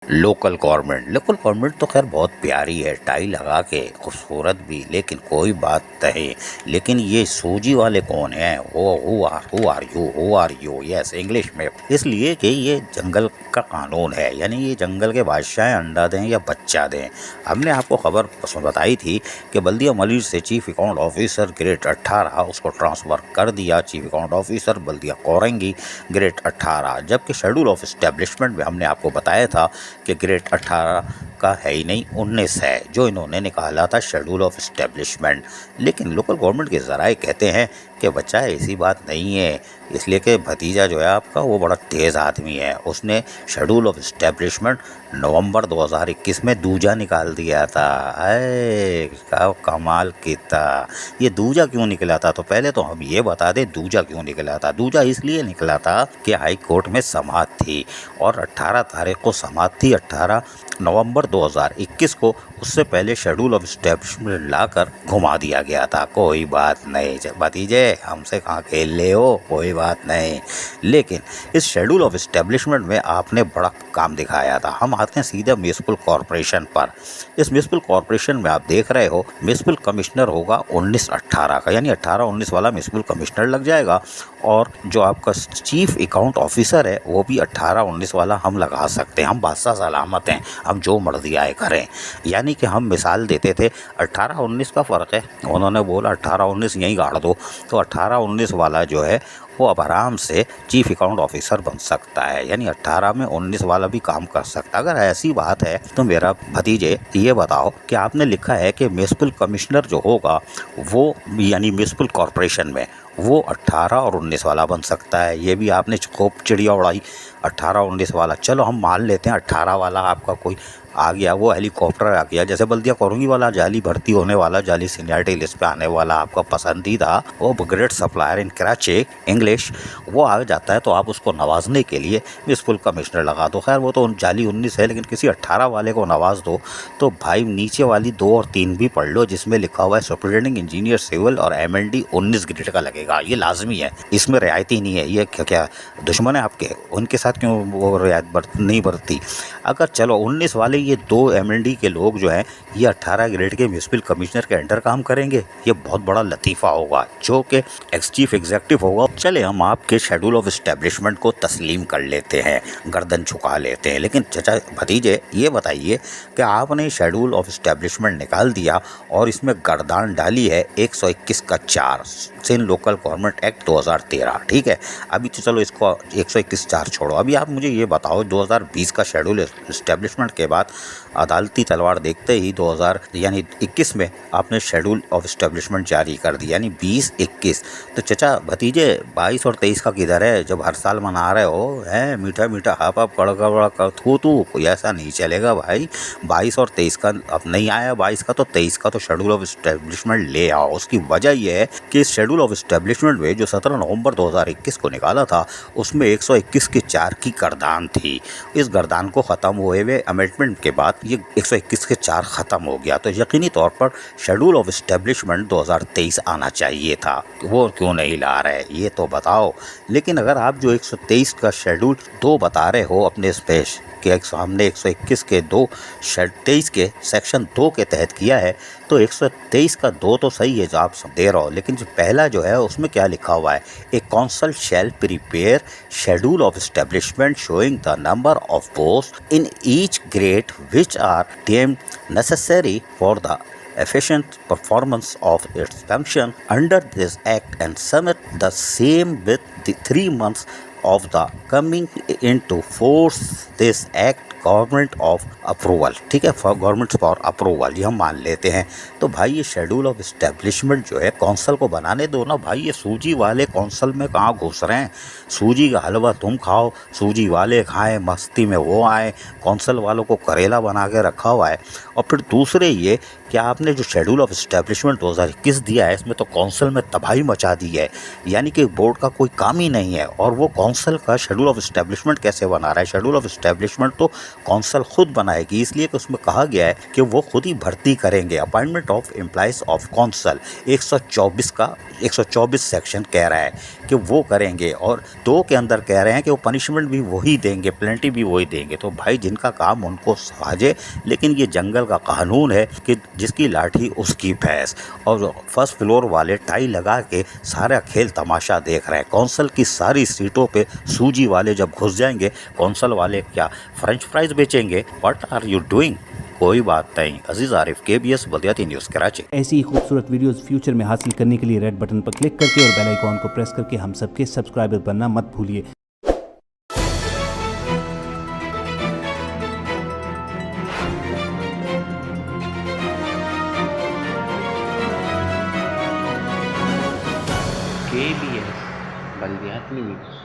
Local government तो खैर बहुत प्यारी है, टाई लगा के खूबसूरत भी, लेकिन कोई बात नहीं। लेकिन ये सूजी वाले कौन हैं? Who are you yes English में, इसलिए कि ये जंगल का कानून है, यानी ये जंगल के बादशाह अंडा दें या बच्चा दें। हमने आपको खबर बताई थी कि बल्दिया मलिक से चीफ अकाउंट ऑफिसर ग्रेड 18 उसको ट्रांसफ़र कर दिया चीफ अकाउंट ऑफिसर बल्दिया कोरंगी ग्रेड 18, जबकि शेड्यूल ऑफ इस्टेब्लिशमेंट में हमने आपको बताया था कि ग्रेड 18 का है ही नहीं, 19 है जो इन्होंने निकाला था शेड्यूल ऑफ इस्टेब्लिशमेंट। लेकिन लोकल गवर्नमेंट के ज़राए कहते हैं कि बच्चा ऐसी बात नहीं है, इसलिए कि भतीजा जो है आपका वो बड़ा तेज़ आदमी है, उसने शेड्यूल ऑफ इस्टेब्लिशमेंट नवंबर 2021 में दूजा निकाल दिया था। अरे कमाल की था। ये दूजा क्यों निकला था? तो पहले तो हम ये बता दें दूजा क्यों निकला था। दूजा इसलिए निकला था कि हाई कोर्ट में समाअत थी और 18 तारीख को समाअत थी, 18 नवंबर 2021 को। उससे पहले शेड्यूल ऑफ इस्टेब्लिशमेंट लाकर घुमा दिया गया था। कोई बात नहीं भतीजे, हमसे कहाँ खेल ले हो, कोई बात नहीं। लेकिन इस शेड्यूल ऑफ इस्टेब्लिशमेंट में आपने बड़ा काम दिखाया था। हम आते हैं सीधे म्यूनिसिपल कॉरपोरेशन पर। इस म्यूनिसिपल कॉरपोरेशन में आप देख रहे हो म्यूनिसिपल कमिश्नर होगा 19-18 का, यानी 18-19 वाला म्यूनिसिपल कमिश्नर लग जाएगा, और जो आपका चीफ अकाउंट ऑफिसर है वो भी 18-19 वाला हम लगा सकते हैं। हम बादशाह सलामत हैं, हम जो मर्जी आए करें। यानी कि हम मिसाल देते थे 18-19 का फ़र्क है, उन्होंने बोला 18-19 यहीं गाड़ दो, तो 18-19 वाला जो है वो अब आराम से चीफ अकाउंट ऑफिसर बन सकता है, यानी 18 में 19 वाला भी काम कर सकता है। अगर ऐसी बात है तो मेरा भतीजे ये बताओ कि आपने लिखा है कि म्यूनिसिपल कमिश्नर जो होगा वो यानी म्यूनिसिपल कॉरपोरेशन में वो 18 और 19 वाला बन सकता है। ये भी आपने खूब चिड़िया उड़ाई 18-19 वाला। चलो हम मान लेते हैं 18 वाला आपका कोई आ गया, वो हेलीकॉप्टर आ गया, जैसे बल्दिया कोरंगी वाला जाली भर्ती होने वाला, जाली सीनियरिटी लिस्ट पे आने वाला आपका पसंदीदा वो grade supplier in Karachi English, वो आ जाता है तो आप उसको नवाजने के लिए म्यूनिसिपल कमिश्नर लगा दो। खैर वो तो जाली 19 है, लेकिन किसी 18 वाले को नवाज दो तो भाई नीचे वाली 2 और 3 भी पढ़ लो जिसमें लिखा हुआ है सुपरिटेंडिंग इंजीनियर सिविल और MND 19 ग्रेड का लगेगा। ये लाजमी है, इसमें रियायती नहीं है। ये क्या दुश्मन है आपके? उनके साथ क्यों वो रियायत नहीं बरती? अगर चलो 19 वाले ये 2 MND के लोग जो हैं ये 18 ग्रेड के म्यूनिसिपल कमिश्नर के अंडर काम करेंगे, ये बहुत बड़ा लतीफ़ा होगा जो कि एक्स चीफ एग्जीक्यूटिव होगा। चले हम आपके शेड्यूल ऑफ इस्टेब्लिशमेंट को तस्लीम कर लेते हैं, गर्दन झुका लेते हैं। लेकिन चचा भतीजे ये बताइए कि आपने शेड्यूल ऑफ इस्टेब्लिशमेंट निकाल दिया और इसमें गर्दान डाली है 121 का 4 सिंध लोकल गवर्नमेंट एक्ट 2013, ठीक है। अभी तो चलो इसको 121-4 छोड़ो। अभी आप मुझे ये बताओ 2020 का शेड्यूल इस्टेब्लिशमेंट के बाद अदालती तलवार देखते ही 2021 में आपने शेड्यूल ऑफ इस्टेब्लिशमेंट जारी कर दिया, यानी 20-21। तो चचा भतीजे 22 और 23 का किधर है? जब हर साल मना रहे हो हैं मीठा मीठा हाप हाप कड़का थू कोई ऐसा नहीं चलेगा भाई। 22 और 23 का अब नहीं आया, 22 का तो 23 का तो शेड्यूल ऑफ इस्टेब्लिशमेंट ले आओ। उसकी वजह यह है कि इस शेड्यूल ऑफ इस्टेब्लिशमेंट में जो 17 नवंबर 2021 को निकाला था उसमें 121 के 4 की गर्दान थी। इस गर्दान को ख़त्म हुए हुए अमेंडमेंट के बाद ये 121 के 4 ख़त्म हो गया, तो यकीनी तौर पर शेड्यूल ऑफ इस्टेब्लिशमेंट 2023 आना चाहिए था। वो क्यों नहीं ला रहे ये तो बताओ। लेकिन अगर आप जो 123 का शेड्यूल 2 बता रहे हो अपने स्पेश कि हमने 121 के 23 के सेक्शन 2 के तहत किया है, तो 123 का 2 तो सही है जो आप दे रहे हो, लेकिन जो पहला जो है उसमें क्या लिखा हुआ है? A council shall prepare schedule of establishment showing the number of post in each grade which are deemed necessary for the efficient performance of its function under this act and submit the same with the 3 months of the coming into force this act government of approval, ठीक है, government for approval ये हम मान लेते हैं। तो भाई ये शेड्यूल ऑफ इस्टेब्लिशमेंट जो है कौंसल को बनाने दो ना भाई। ये सूजी वाले कौंसल में कहाँ घुस रहे हैं? सूजी का हलवा तुम खाओ, सूजी वाले खाएं, मस्ती में वो आए, कौंसल वालों को करेला बना के रखा हुआ है। और फिर दूसरे ये कि आपने जो शेड्यूल ऑफ इस्टेब्लिशमेंट 2021 दिया है इसमें तो कौंसल में तबाही मचा दी है, यानी कि बोर्ड का कोई काम ही नहीं है। और वो कौंसल का शेड्यूल ऑफ इस्टेब्लिशमेंट कैसे बना रहा है? शेड्यूल ऑफ इस्टेब्लिशमेंट तो कौंसल खुद बनाएगी, इसलिए कि उसमें कहा गया है कि वो खुद ही भर्ती करेंगे। Appointment of employees of council 124 section कह रहा है कि वो करेंगे, और 2 के अंदर कह रहे हैं कि वो पनिशमेंट भी वही देंगे, पेनल्टी भी वही देंगे। तो भाई जिनका काम उनको साजे, लेकिन ये जंगल का कानून है कि जिसकी लाठी उसकी भैंस। और फर्स्ट फ्लोर वाले टाई लगा के सारा खेल तमाशा देख रहे हैं। कौंसल की सारी सीटों पे सूजी वाले जब घुस जाएंगे, कौंसल वाले क्या फ्रेंच फ्राइज बेचेंगे? What are you doing? कोई बात नहीं। अजीज आरिफ, KBS बल्दियाती न्यूज़ कराची। ऐसी ही खूबसूरत वीडियोस फ्यूचर में हासिल करने के लिए रेड बटन पर क्लिक करके और बेल आइकॉन को प्रेस करके हम सबके सब्सक्राइबर बनना मत भूलिए। KBS बल्दियाती न्यूज़।